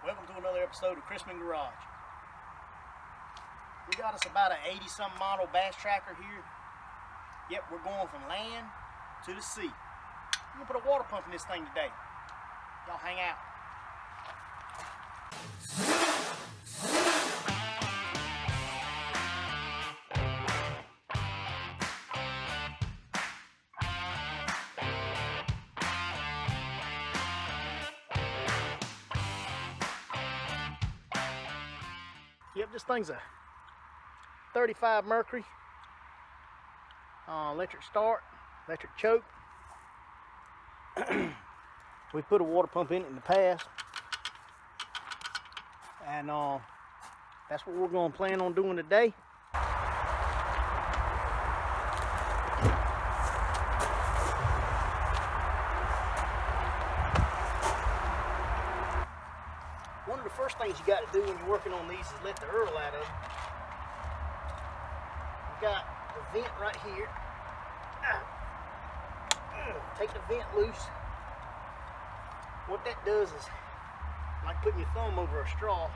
Welcome to another episode of Crispin Garage. We got us about an 80-something model bass tracker here. Yep, we're going from land to the sea. We're gonna put a water pump in this thing today. Y'all hang out. Yep, this thing's a 35 Mercury. Electric start, electric choke. We put a water pump in it in the past. And that's what we're going to plan on doing today. One of the first things you got to do when you're working on these is let the earl out of them. We've got the vent right here. Take the vent loose. What that does is, like putting your thumb over a straw,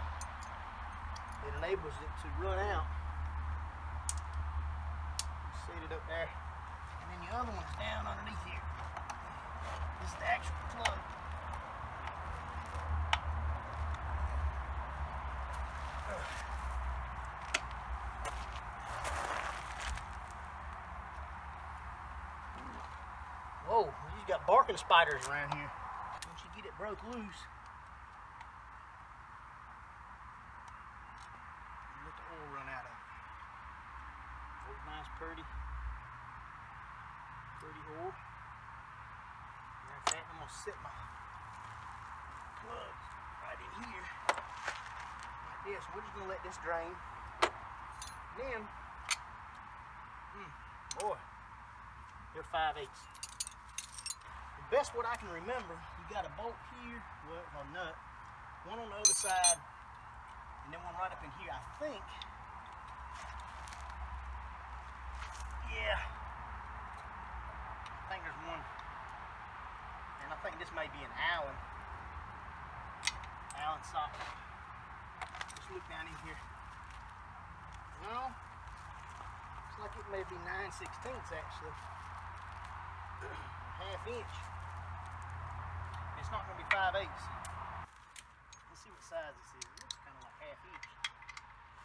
it enables it to run out. Set it up there. And then the other one's down underneath here. This is the actual plug. Whoa, you got barking spiders around here. Once you get it broke loose, you let the oil run out of it. Oh, nice, pretty oil. In fact, I'm gonna set my plugs right in here, like this. We're just gonna let this drain. Then, boy, they're 5/8. Best what I can remember, you got a bolt here, well, a nut, one on the other side, and then one right up in here. I think, yeah, I think there's one, and I think this may be an Allen socket. Just look down in here. No, looks like it may be 9/16 actually, ½ inch. It's not going to be 5/8. Let's see what size this is. It looks kind of like ½ inch.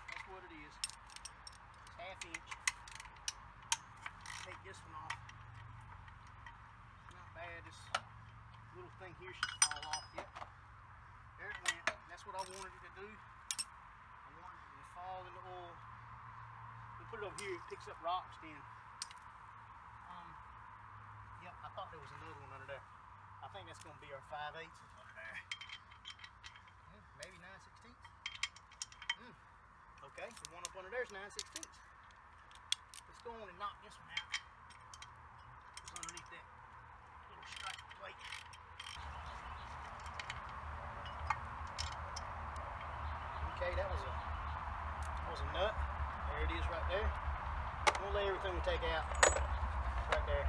That's what it is. It's ½ inch. Take this one off. It's not bad. This little thing here should fall off. Yep. There it went. That's what I wanted it to do. I wanted it to fall in the oil. We put it over here. It picks up rocks then. Yep, I thought there was another one under there. I think that's going to be our 5/8 under there. Maybe 9/16. Okay, the one up under there is 9/16. Let's go on and knock this one out. It's underneath that little striker plate. Okay, that was a nut. There it is right there. We'll lay everything we take out right there.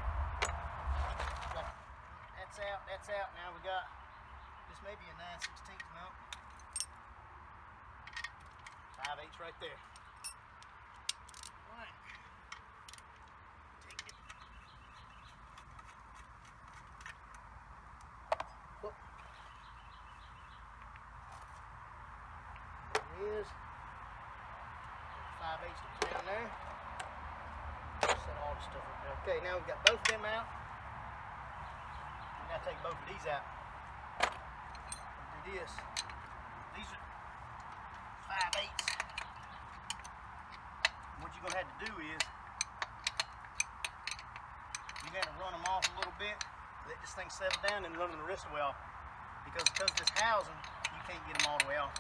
That's out. Now we got, this may be a 9/16 no. 5/8 right there. All right. Take it. Whoop. There it is. 5/8 down there. Set all the stuff up there. Okay, now we've got both of them out. Now take both of these out. Do this. These are 5/8. What you're gonna have to do is you're gonna run them off a little bit, let this thing settle down, and run the rest of the way off. Because of this housing, you can't get them all the way off.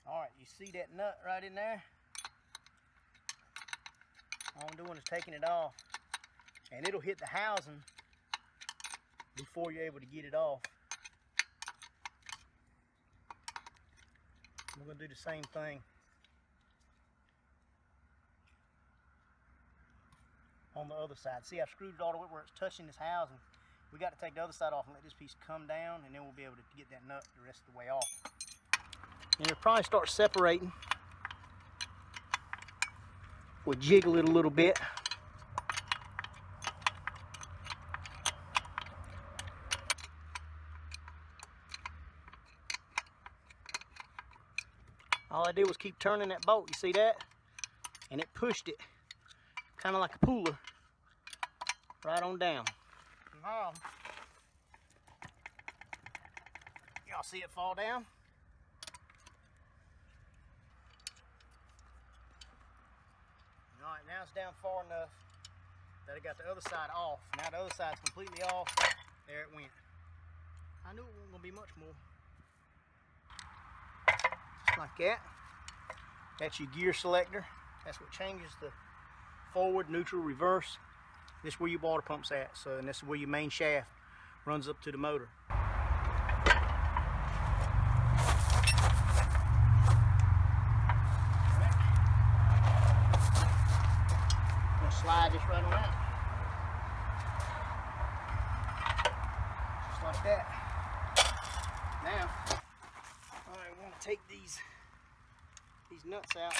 All right, you see that nut right in there? All I'm doing is taking it off, and it'll hit the housing before you're able to get it off. We're going to do the same thing on the other side. See, I've screwed it all the way where it's touching this housing. We got to take the other side off and let this piece come down, and then we'll be able to get that nut the rest of the way off. And it'll probably start separating. We'll jiggle it a little bit. All I did was keep turning that bolt, you see that? And it pushed it, kind of like a puller, right on down. Now, y'all see it fall down? All right, now it's down far enough that I got the other side off. Now the other side's completely off. There it went. I knew it wasn't gonna be much more. Just like that. That's your gear selector. That's what changes the forward, neutral, reverse. This is where your water pump's at. So, and this is where your main shaft runs up to the motor. Slide this right on out. Just like that. Now, I want to take these nuts out.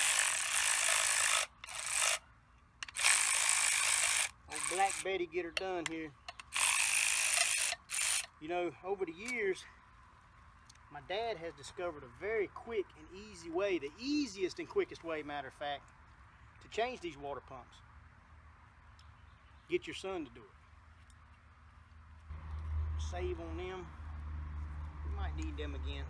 Old Black Betty get her done here. You know, over the years, my dad has discovered a very quick and easy way, the easiest and quickest way, matter of fact, to change these water pumps. Get your son to do it. Save on them. We might need them again.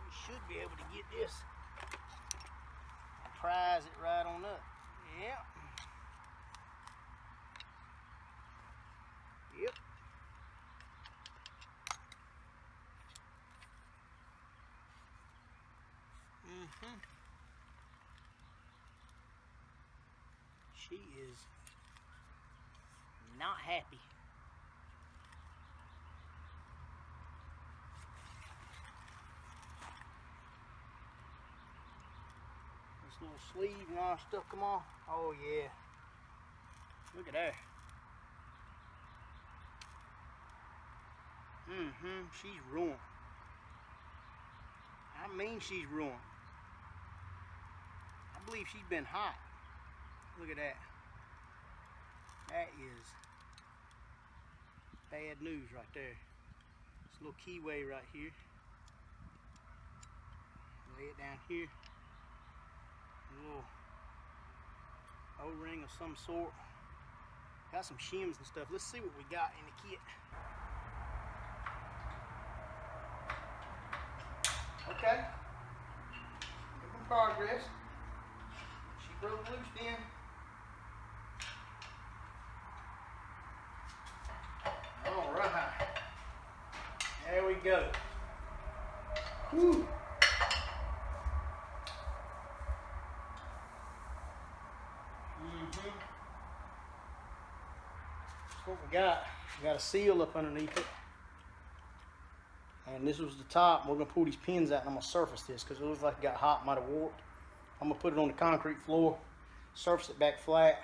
We should be able to get this. Prise it right on up. Yep. Yep. She is not happy. This little sleeve and all stuff come off. Oh yeah. Look at that. She's ruined. I mean, she's ruined. I believe she's been hot. Look at that. That is bad news right there. This little keyway right here. Lay it down here. A little O-ring of some sort. Got some shims and stuff. Let's see what we got in the kit. Okay. Making progress. She broke loose then. Alright. There we go. Whew. That's what we got. We got a seal up underneath it. And this was the top. We're going to pull these pins out and I'm going to surface this because it looks like it got hot, might have warped. I'm going to put it on the concrete floor, surface it back flat,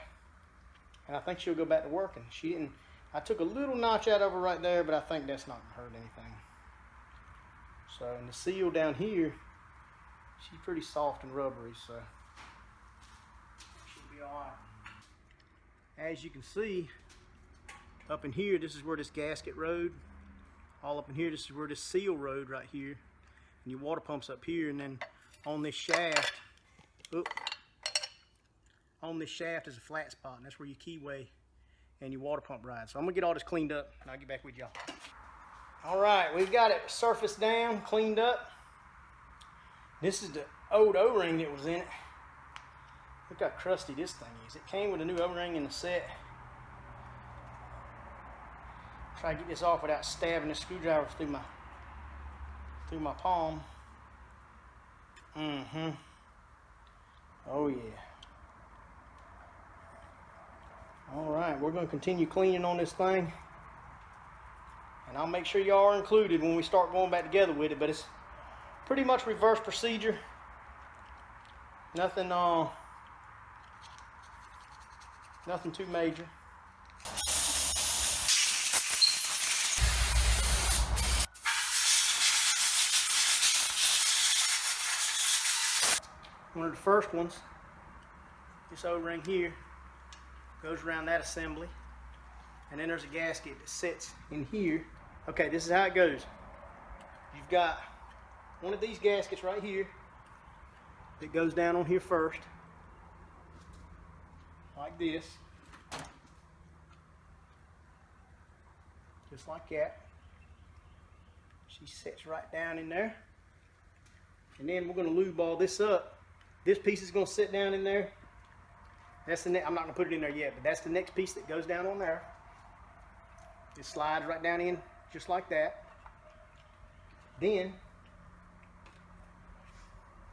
and I think she'll go back to working. She didn't, I took a little notch out of her right there, but I think that's not going to hurt anything. So, and the seal down here, she's pretty soft and rubbery, so she'll be alright. As you can see, up in here, this is where this gasket rode. All up in here, this is where this seal rode right here. And your water pump's up here, and then on this shaft, on this shaft is a flat spot, and that's where your keyway and your water pump rides. So I'm gonna get all this cleaned up, and I'll get back with y'all. All right, we've got it surfaced down, cleaned up. This is the old O-ring that was in it. Look how crusty this thing is. It came with a new O-ring in the set. Try to get this off without stabbing the screwdriver through my palm. Oh yeah. All right, we're going to continue cleaning on this thing, and I'll make sure y'all are included when we start going back together with it. But it's Pretty much reverse procedure. Nothing nothing too major. One of the first ones, this O-ring here, goes around that assembly. And then there's a gasket that sits in here. Okay, this is how it goes. You've got one of these gaskets right here that goes down on here first, like this, just like that. She sits right down in there, and then we're going to lube all this up. This piece is going to sit down in there. That's the I'm not going to put it in there yet, but that's the next piece that goes down on there. It slides right down in just like that. Then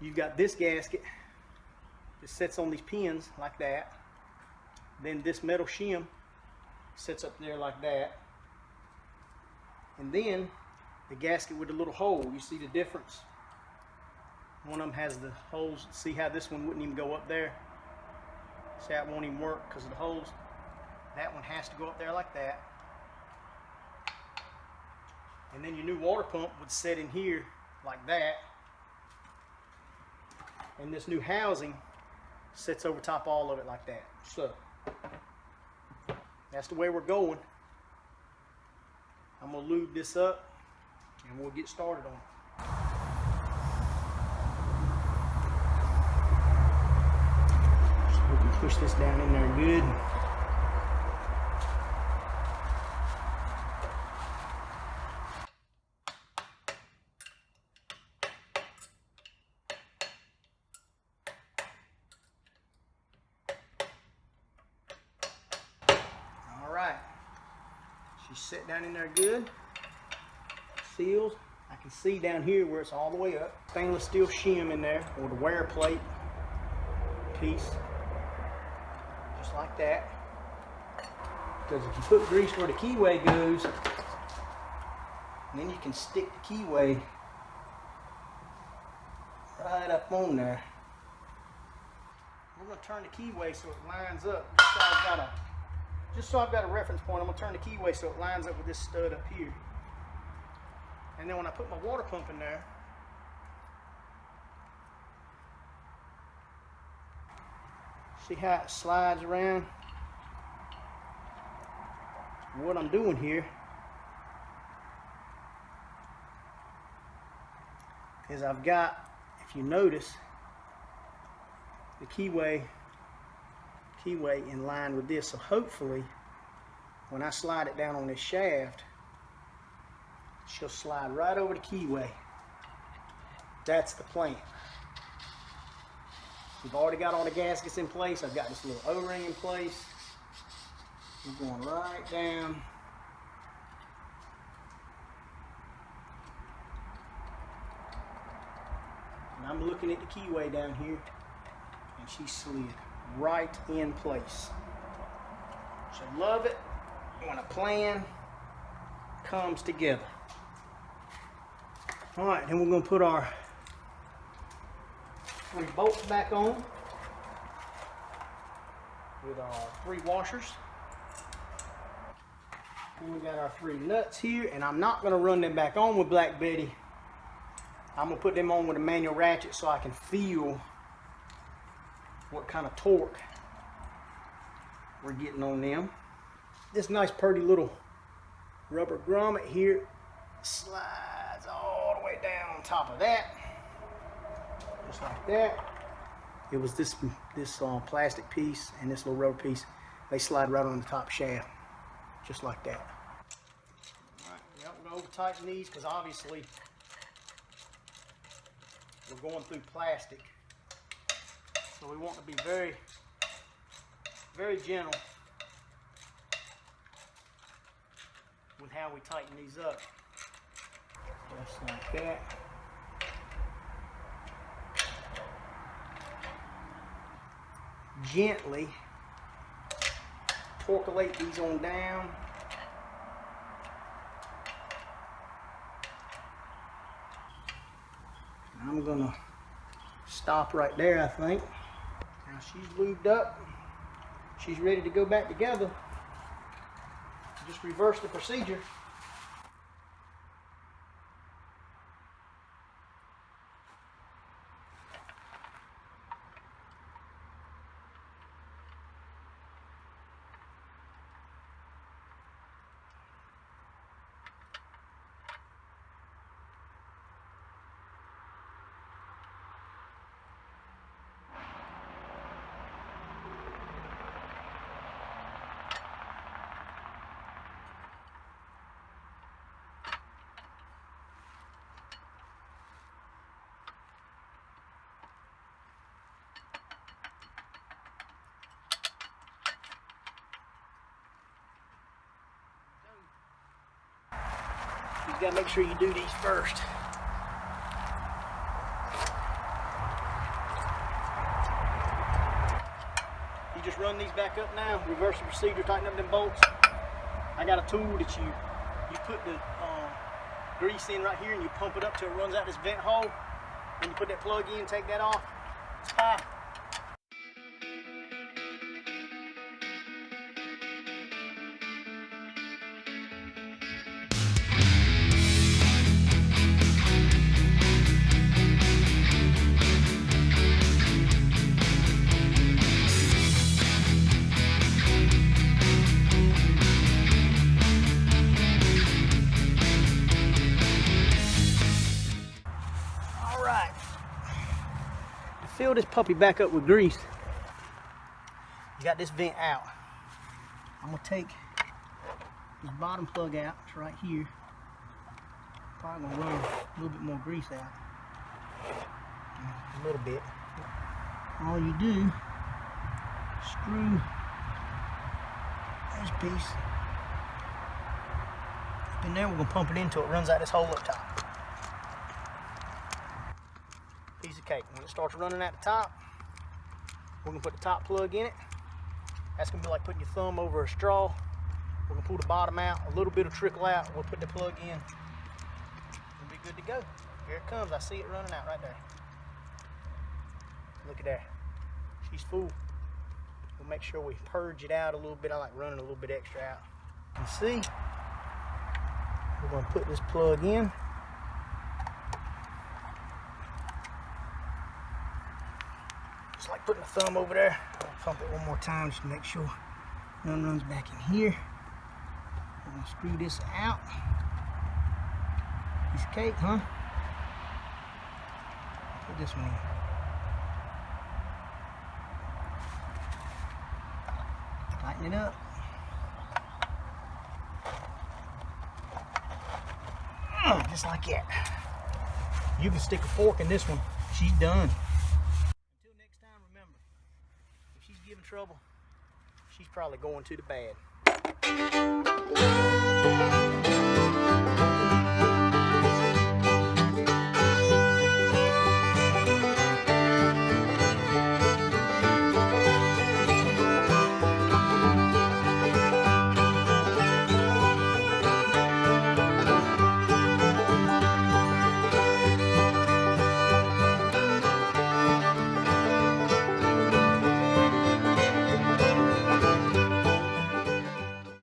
you've got this gasket that sits on these pins like that. Then this metal shim sits up there like that. And then the gasket with the little hole. You see the difference? One of them has the holes. See how this one wouldn't even go up there? See how it won't even work because of the holes? That one has to go up there like that. And then your new water pump would sit in here like that. And this new housing sits over top all of it like that. So that's the way we're going. I'm going to lube this up and we'll get started on it. So we can push this down in there good. She's set down in there good. Seals. I can see down here where it's all the way up. Stainless steel shim in there, or the wear plate piece. Just like that. Because if you put grease where the keyway goes, then you can stick the keyway right up on there. We're going to turn the keyway so it lines up. Just so I've got a reference point, I'm going to turn the keyway so it lines up with this stud up here. And then when I put my water pump in there, see how it slides around? What I'm doing here is I've got, if you notice, the keyway in line with this, so hopefully when I slide it down on this shaft, she'll slide right over the keyway. That's the plan. We've already got all the gaskets in place. I've got this little O-ring in place. We're going right down. And I'm looking at the keyway down here, and she slid right in place. So love it when a plan comes together. All right, then we're going to put our 3 bolts back on with our 3 washers. And we got our 3 nuts here, and I'm not going to run them back on with Black Betty. I'm going to put them on with a manual ratchet so I can feel what kind of torque we're getting on them. This nice pretty little rubber grommet here slides all the way down on top of that, just like that. It was this plastic piece and this little rubber piece. They slide right on the top shaft, just like that. All right, yeah, we're gonna over tighten these because obviously we're going through plastic. So we want to be very, very gentle with how we tighten these up. Just like that. Gently torquelate these on down. I'm gonna stop right there, I think. Now she's lubed up. She's ready to go back together. Just reverse the procedure. You gotta make sure you do these first. You just run these back up now, reverse the procedure, tighten up them bolts. I got a tool that you put the grease in right here and you pump it up till it runs out this vent hole. Then you put that plug in, take that off. It's fine. Fill this puppy back up with grease. You got this vent out. I'm gonna take this bottom plug out. It's right here. Probably gonna run a little bit more grease out. A little bit. All you do, screw this piece up in there. We're gonna pump it in until it runs out this hole up top. Piece of cake. When it starts running at the top, we're gonna put the top plug in it. That's gonna be like putting your thumb over a straw. We're gonna pull the bottom out, a little bit will trickle out. We'll put the plug in. We'll be good to go. Here it comes. I see it running out right there. Look at that. She's full. We'll make sure we purge it out a little bit. I like running a little bit extra out. You can see, we're gonna put this plug in. Just like putting the thumb over there. I'll pump it one more time just to make sure none runs back in here. I'm gonna screw this out. Piece of cake, huh? Put this one in. Tighten it up. Just like that. You can stick a fork in this one. She's done. Giving trouble, she's probably going to the bad.